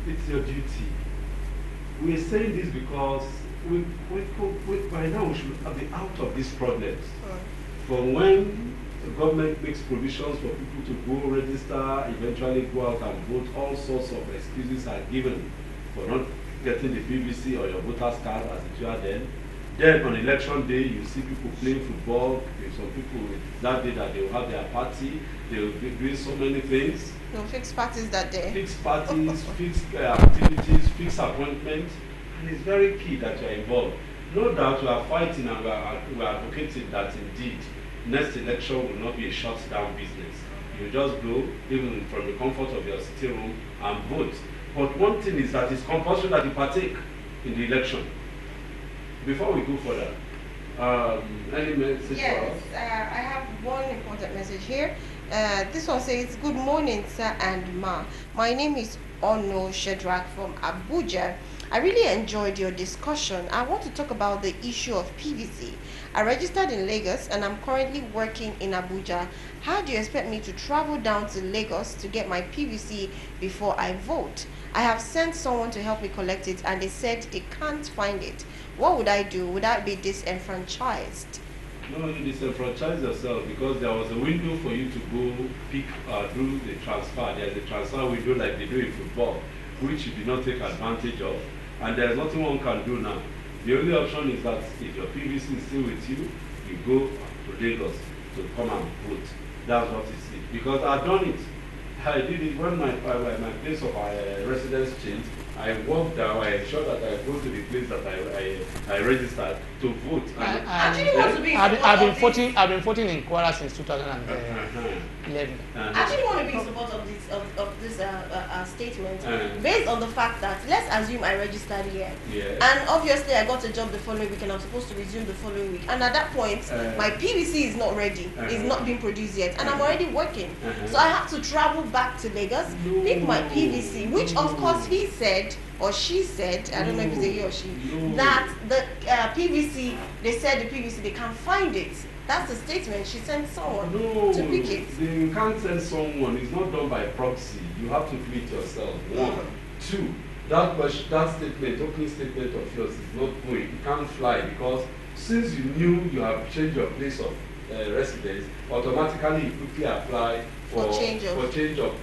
it's your duty. We're saying this because by now we should be out of these problems. From when the government makes provisions for people to go register, eventually go out and vote, all sorts of excuses are given for not getting the PVC or your voter's card as it were then. Then on election day, you see people playing football. There's some people that day that they will have their party, they will be doing so many things. They'll fix parties that day. Fixed parties, fixed activities, fixed appointments, and it's very key that you are involved. No doubt we are fighting and we are advocating that indeed next election will not be a shut down business. You just go, even from the comfort of your sitting room, and vote. But one thing is that it's compulsory that you partake in the election. Before we go further, any message for us? Yes, I have one important message here. This one says, "Good morning, sir and ma. My name is Ono Shedrack from Abuja. I really enjoyed your discussion. I want to talk about the issue of PVC. I registered in Lagos and I'm currently working in Abuja. How do you expect me to travel down to Lagos to get my PVC before I vote? I have sent someone to help me collect it and they said they can't find it. What would I do? Would I be disenfranchised?" No, you disenfranchise yourself because there was a window for you to go pick do the transfer. There's a transfer window like they do in football, which you did not take advantage of. And there's nothing one can do now. The only option is that if your PVC is still with you, you go to Lagos to come and vote. That's what it is. Because I've done it. I did it when my place of residence changed. I walked down, I ensured that I go to the place that I registered to vote. Actually want to be I've been voting in Kwara since 2011. Actually want to be in support of this statement based on the fact that let's assume I registered here, and obviously I got a job the following week and I'm supposed to resume the following week, and at that point my PVC is not ready, it's not being produced yet, and I'm already working, so I have to travel back to Lagos, pick my PVC, which of course he said or she said, I don't know if it's a he or she, that the PVC, they said the PVC, they can't find it. That's the statement. She sent someone to pick it. You can't send someone. It's not done by proxy. You have to do it yourself. One. Two, that statement, opening statement of yours is not going. You can't fly because since you knew you have changed your place of residence, automatically you quickly apply for change of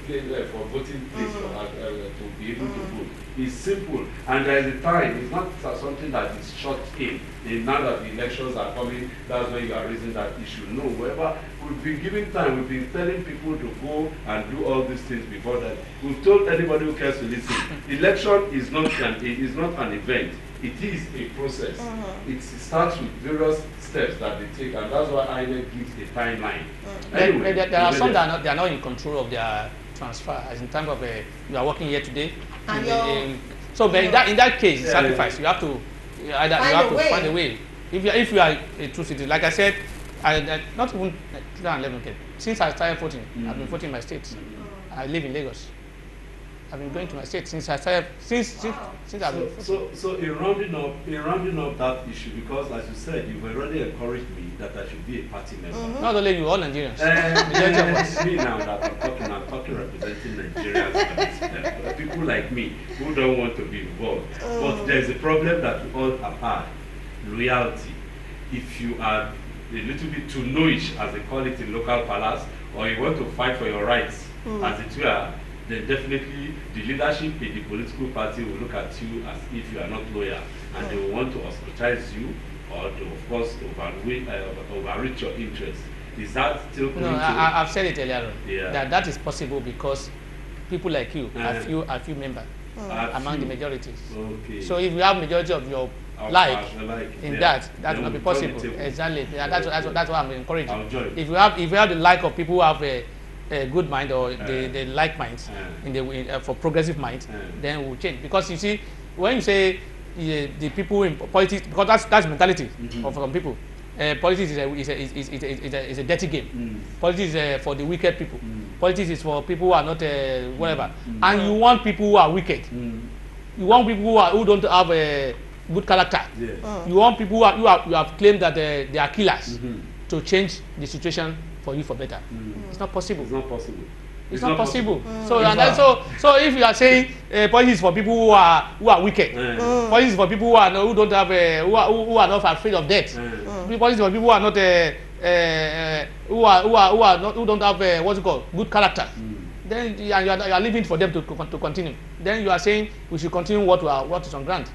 place, for voting place to be able to vote. It's simple, and there is a time. It's not something that is shut in. Now that the elections are coming, that's when you are raising that issue. No, whoever we've been giving time, we've been telling people to go and do all these things before that. We've told anybody who cares to listen. Election is not an event. It is a process. It starts with various steps that they take, and that's why INEC gives a timeline. Anyway, there are some that are not in control of their transfer, as in terms of you are working here today. So but in that case, sacrifice. You have to find a way. If you are a true citizen, like I said, not even 2011. Since I started voting, I've been voting in my state. I live in Lagos. I've been going to my state since I started. Since I've been voting. So in rounding up that issue, because as you said, you've already encouraged me that I should be a party member. Not only you, all Nigerians. Me now that I'm talking representing Nigerians, people like me who don't want to be involved. But there's a problem that we all have had: loyalty. If you are a little bit too knowish, as they call it in local palace, or you want to fight for your rights, as it were, then definitely the leadership in the political party will look at you as if you are not loyal, and they will want to ostracize you or to, of course, overreach your interests. Is that still going to... I've said it earlier on, that is possible because people like you are few members among the majorities. Okay. So if you have majority of your that will not be possible. Exactly. That's what I'm encouraging. If you have the like of people who have a good mind or the like minds for progressive minds, then we'll change. Because you see, when you say the people in politics, because that's mentality of some people. Politics is a dirty game. Politics is for the wicked people. Politics is for people who are not whatever. And you want people who are wicked. You want people who don't have a good character. You want people who have claimed that they are killers to change the situation for you for better. It's not possible. It's not possible. It's not possible. So so if you are saying policy is for people who are wicked, policy is for people who don't have who are not afraid of death, policy is for people who are not who don't have what's it called, good character. Then you are leaving for them to continue. Then you are saying we should continue what is on ground.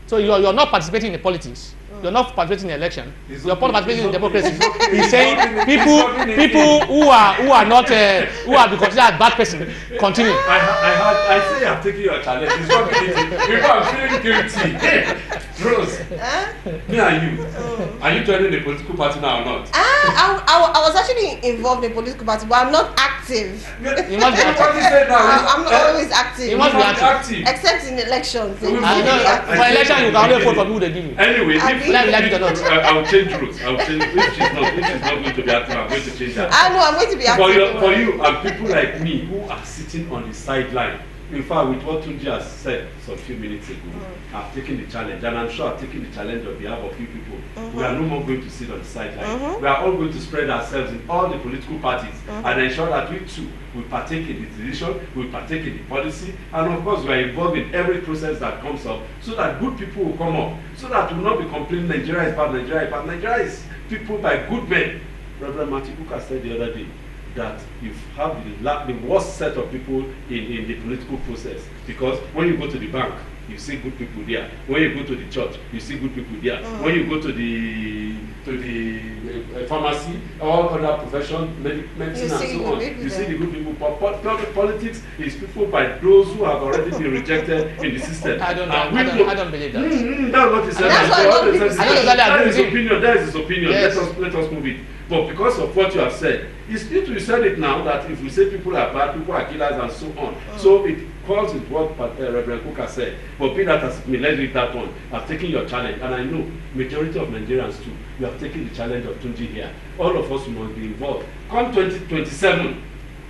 So you are not participating in the politics. You're not participating in the election. You're participating in democracy. He's saying people who are not who are be considered bad person continue. I say I'm taking your challenge. It's not guilty. People are feeling guilty. Rose, me and you, are you joining the political party now or not? I was actually involved in a political party, but I'm not active. You must be active. I'm not always active. You must be active. Except in elections. For election, you can only vote for people they give you. Anyway, if I will change rules. I will change. If she's not going to be active, I'm going to change that. I know I'm going to be active. For you and people like me who are sitting on the sideline. In fact, with what Tunji has said some few minutes ago, I've taken the challenge, and I'm sure I've taken the challenge on behalf of you people. We are no more going to sit on the sideline. We are all going to spread ourselves in all the political parties and ensure that we too will partake in the decision, will partake in the policy, and of course we are involved in every process that comes up so that good people will come up, so that we will not be complaining Nigeria is bad, Nigeria is bad. Nigeria is people by good men. Reverend Martin Buka said the other day that you have the worst set of people in the political process, because when you go to the bank, you see good people there. When you go to the church, you see good people there. When you go to the pharmacy, all other profession, medicine and so on, you see the good people. But politics is people by those who have already been rejected in the system. I don't believe that. That's what he said. That is his opinion. That is his opinion. Yes. Let us move it. But because of what you have said, it's due to you said it now that if we say people are bad, people are killers and so on. So it calls with what Reverend Kuka said. But be that as me, let's read that one. I've taken your challenge, and I know majority of Nigerians too. You have taken the challenge of Tunji here. All of us must be involved. Come 2027,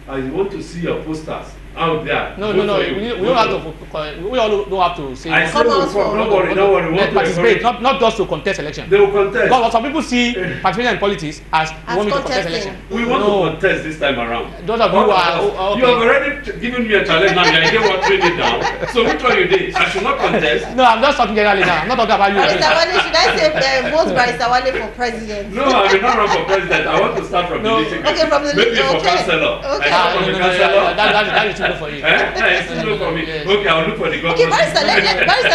I want to see your posters out there. No. We don't have to. We all don't have to say. I said before, don't worry. Let's participate, not just to contest election. They will contest. Because some people see participation in politics as want me to contest election. We want to contest this time around. Those of you who are you have already given me a challenge now. You are what training now. So which one you did? I should not contest. No, I'm just talking generally now. I'm not talking about you. Barrister Wale, should I say vote Barrister Wale for president? No, I will not run for president. I want to start from the little. Okay, from the maybe for councillor. Okay. That is too good for you. It's too low for me. Okay, I'll look for the government. Okay, Barrister,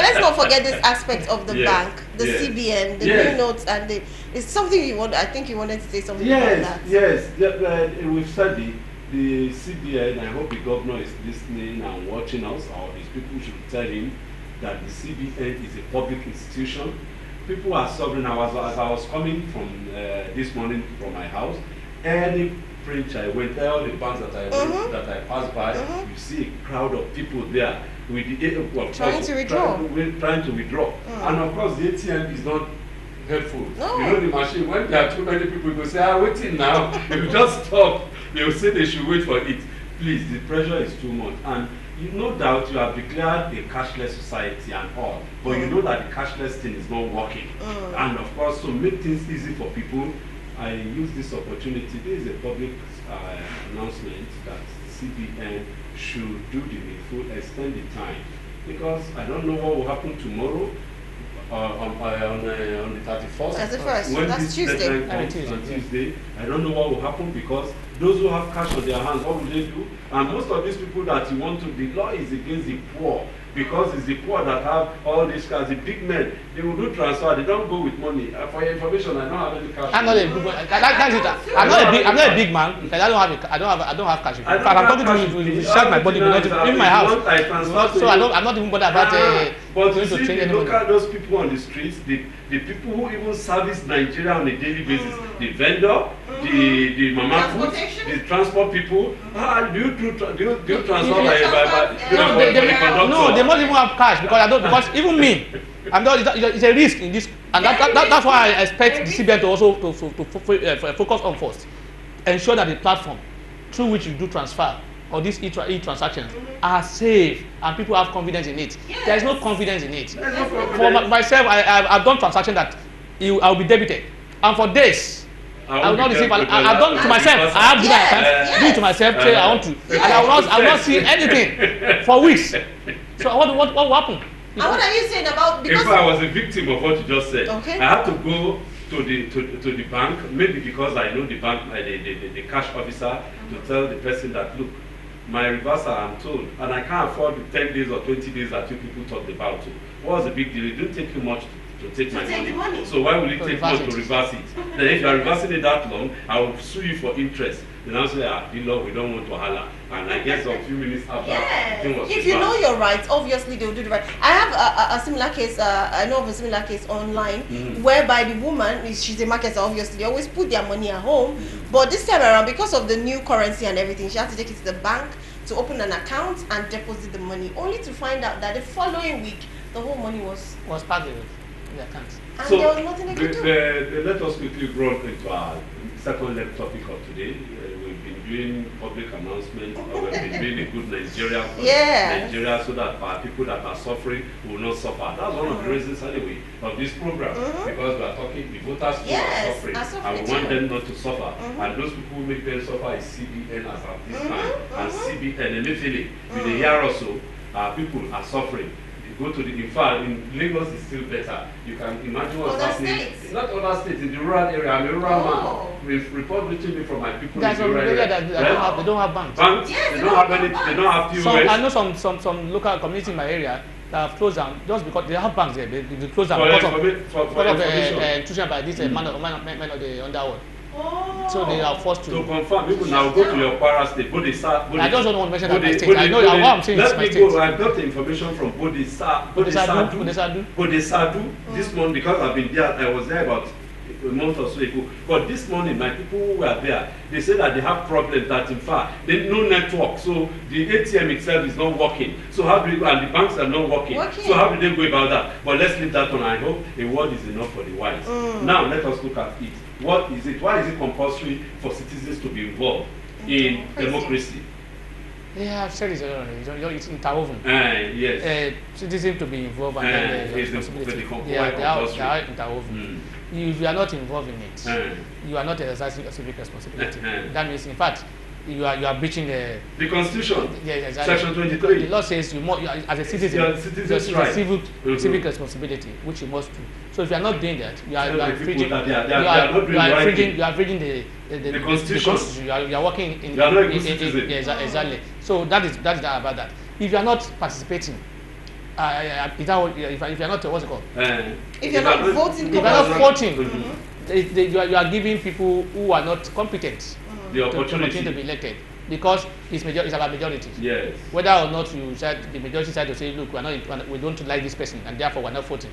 let's not forget this aspect of the bank, the CBN, the new notes, and it's something you want. I think you wanted to say something about that. Yes. We've studied the CBN. I hope the governor is listening and watching us, or his people should tell him that the CBN is a public institution. People are suffering. As I was coming from this morning from my house, any branch I went, all the banks that I went, that I passed by, you see a crowd of people there with the trying to withdraw. And of course, the ATM is not helpful. No. You know the machine. When there are too many people, you go say, waiting now. If you just stop, they will say they should wait for it. Please, the pressure is too much. And you no doubt you have declared a cashless society and all, but you know that the cashless thing is not working. And of course, to make things easy for people, I use this opportunity. This is a public announcement that CBN should do the needful, extend the time, because I don't know what will happen tomorrow on the 31st. When that's this Tuesday. deadline comes on Tuesday, I don't know what will happen, because those who have cash on their hands, what will they do? And most of these people that you want to, the law is against the poor. Because it's the poor that have all these cars. The big men, they will do transfer. They don't go with money. For your information, I don't have any cash. I'm not a big man. I'm not a big man. I don't have cash. If I'm talking to you, shut my body, not in my house. So I'm not even bothered about. But you see, the local, those people on the streets, the people who even service Nigeria on a daily basis, the vendor, the mama food, the transport people. Do you transfer by No, they must even have cash, because even me, it's a risk in this, and that's why I expect the CBN to also to focus on first, ensure that the platform through which you do transfer or these e-transactions are safe and people have confidence in it. Yes. There is no confidence in it. For myself, I've done transactions that I'll be debited, and for days I will not receive. I've done it to myself. I have given my account, do it to myself. Say I want to, and I will not see anything for weeks. So what will happen? And what are you saying about? Because if I was a victim of what you just said, okay. I had to go to the bank, maybe because I know the bank, the cash officer, to tell the person that, look, my reversal, I'm told, and I can't afford the 10 days or 20 days that you people talked about. What's the big deal? It didn't take you much to take my money. So why will it take much to reverse it? Then if you are reversing it that long, I will sue you for interest. Then I'll say, we don't want to holler. And I guess a few minutes after, if you know your rights, obviously they will do the right. I have a similar case. I know of a similar case online, whereby the woman, she's a marketer. Obviously, they always put their money at home, but this time around, because of the new currency and everything, she had to take it to the bank to open an account and deposit the money, only to find out that the following week the whole money was parked in the account. And so there was nothing they could do. Let us quickly run into our second leg topic of today. We've been doing public announcements. We've been doing a good Nigeria for Nigeria, so that people that are suffering will not suffer. That's one of the reasons anyway of this program, because we are talking the voters who are suffering, and we want them not to suffer. And those people who make them suffer is CBN as at this time, and CBN and Emefiele. With a year or so, people are suffering. Go to in fact, in Lagos is still better. You can imagine what's happening. Not other states, in the rural area. I'm a rural man. With report reaching me from my people in the rural area. They don't have banks. Yes, they don't have any. They don't have POS. I know some local community in my area that have closed down just because they have banks there. They closed down because of intrusion by this man of the underworld. So they are forced to confirm. People now go to your Kwara state. I just don't want to mention that my state. I know what I'm saying is my state. I got the information from Bodisadu. This morning, because I've been there, I was there about a month or so ago. But this morning, my people who were there, they said that they have problems that in fact, there's no network. So the ATM itself is not working. So how do you go? And the banks are not working. So how do they go about that? But let's leave that one. I hope a word is enough for the wise. Now let us look at it. What is it? Why is it compulsory for citizens to be involved in democracy? Yeah, I've said it already. It's interwoven. Yes. Citizens to be involved and then responsibility. They are interwoven. If you are not involved in it, you are not exercising your civic responsibility. That means, in fact, you are breaching the Constitution. Yes, exactly. Section 23. The law says you as a citizen, you have civic responsibility, which you must do. So if you are not doing that, you are infringing. You are infringing the Constitution. You are working in. You are not a good citizen. Exactly. So that is about that. If you are not participating, if you are not what's it called? If you are not voting, if you are not voting, you are giving people who are not competent the opportunity to be elected, because it's about majority. Yes. Whether or not you said the majority side to say, look, we don't like this person, and therefore we're not voting.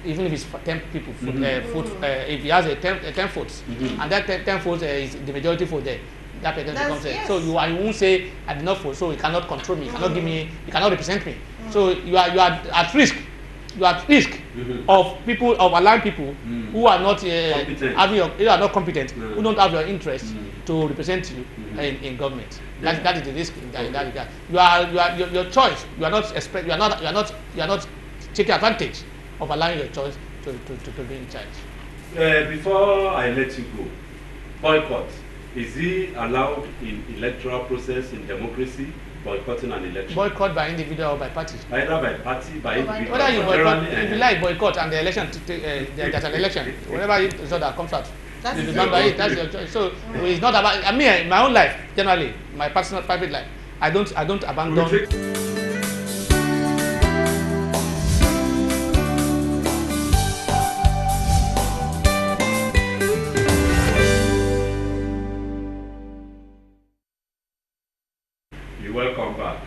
Even if it's 10 people, if he has 10 votes, and that 10 votes is the majority vote there, that person becomes there. So you won't say I did not vote, so he cannot control me, he cannot give me, he cannot represent me. So you are at risk. You are at risk of allowing people who are not who are not competent, who don't have your interest to represent you in government. That is the risk in that regard. You are your choice. You are not taking advantage of allowing your choice to be in charge. Before I let you go, boycott, is it allowed in electoral process in democracy? Boycotting an election. Boycott by individual or by party. Either by party, by individual. Whether you boycott, if you like boycott and the election, there's an election, whatever result that comes out, you remember it. That's your choice. So it's not about. I mean, in my own life, generally, my personal private life, I don't abandon. Welcome back.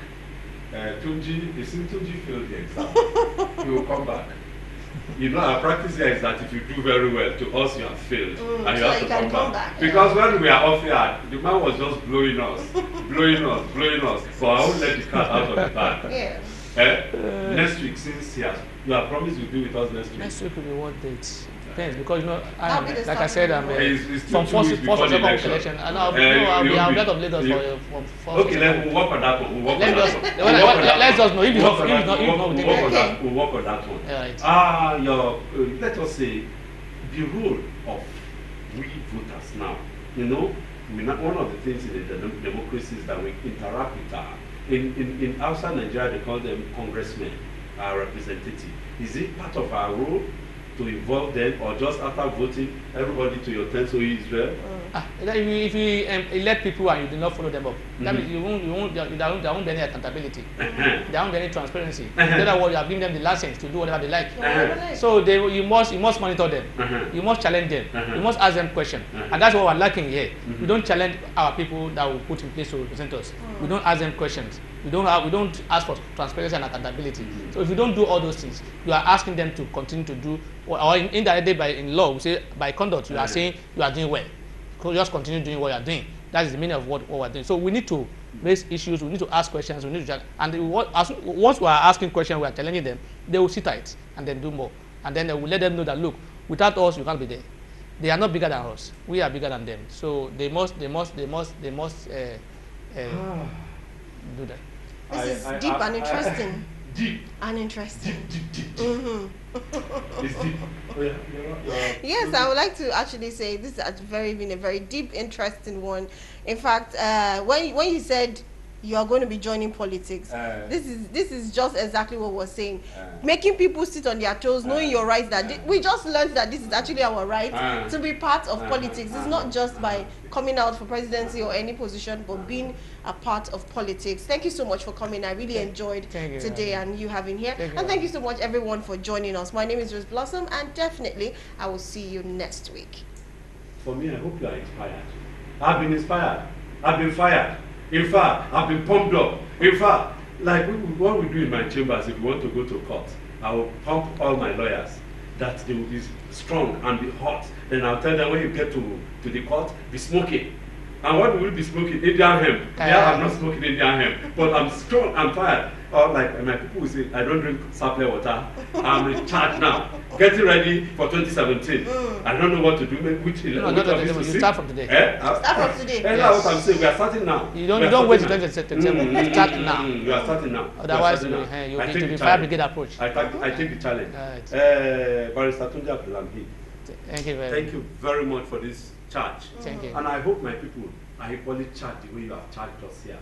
Tunji, you see, Tunji failed the exam. He will come back. You know, our practice here is that if you do very well, to us you have failed, and you have to come back. Because when we are off here, the man was just blowing us. But I won't let the cat out of the bag. Next week, since you have promised you'll be with us next week. Next week will be what date? Depends, because like I said, I'm from first or second election. And I'll be out of Lagos for okay, we'll work on that one. Let's just know if it's not within we'll work on that one. Right. Let us say the role of we voters now. You know, one of the things in the democracy is that we interact with our, in outside Nigeria they call them congressmen, our representative. Is it part of our role to involve them, or just after voting, everybody to your tent so Israel? If you elect people and you do not follow them up, that means there won't be any accountability. There won't be any transparency. In other words, you have given them the license to do whatever they like. So you must monitor them. You must challenge them. You must ask them questions. And that's what we're lacking here. We don't challenge our people that will put in place to represent us. We don't ask them questions. We don't ask for transparency and accountability. So if you don't do all those things, you are asking them to continue to do, or indirectly in law, we say by conduct, you are saying you are doing well. Just continue doing what you are doing. That is the meaning of what we are doing. So we need to raise issues. We need to ask questions. We need to once we are asking questions, we are challenging them. They will sit tight and then do more. And then we let them know that look, without us, you can't be there. They are not bigger than us. We are bigger than them. So they must do that. This is deep and interesting. Deep. And interesting. Deep. It's deep. Oh, yeah. Yes, I would like to actually say this has been a very deep, interesting one. In fact, when you said you are going to be joining politics, this is just exactly what we're saying. Making people sit on their toes, knowing your rights. That we just learned that this is actually our right to be part of politics. It's not just by coming out for presidency or any position, but being a part of politics. Thank you so much for coming. I really enjoyed today and you having here. And thank you so much everyone for joining us. My name is Rose Blossom, and definitely I will see you next week. For me, I hope you are inspired. I've been inspired. I've been fired. In fact, I've been pumped up. In fact, like what we do in my chambers, if you want to go to court, I will pump all my lawyers that they will be strong and be hot. Then I'll tell them when you get to the court, be smoking. And what will be smoking? Indian hemp. Yeah, I'm not smoking Indian hemp, but I'm strong, I'm tired. Or like my people will say, I don't drink supply water. I'm in charge now. Getting ready for 2017. I don't know what to do. Which you start from today. Start from today. That's what I'm saying. We are starting now. You don't wait to 2017. You start now. You are starting now. Otherwise, you'll be to the fire brigade approach. I take the challenge. Barrister Tunde Abdulhamid. Thank you very much for this charge. Thank you. And I hope my people are equally charged the way you have charged us here.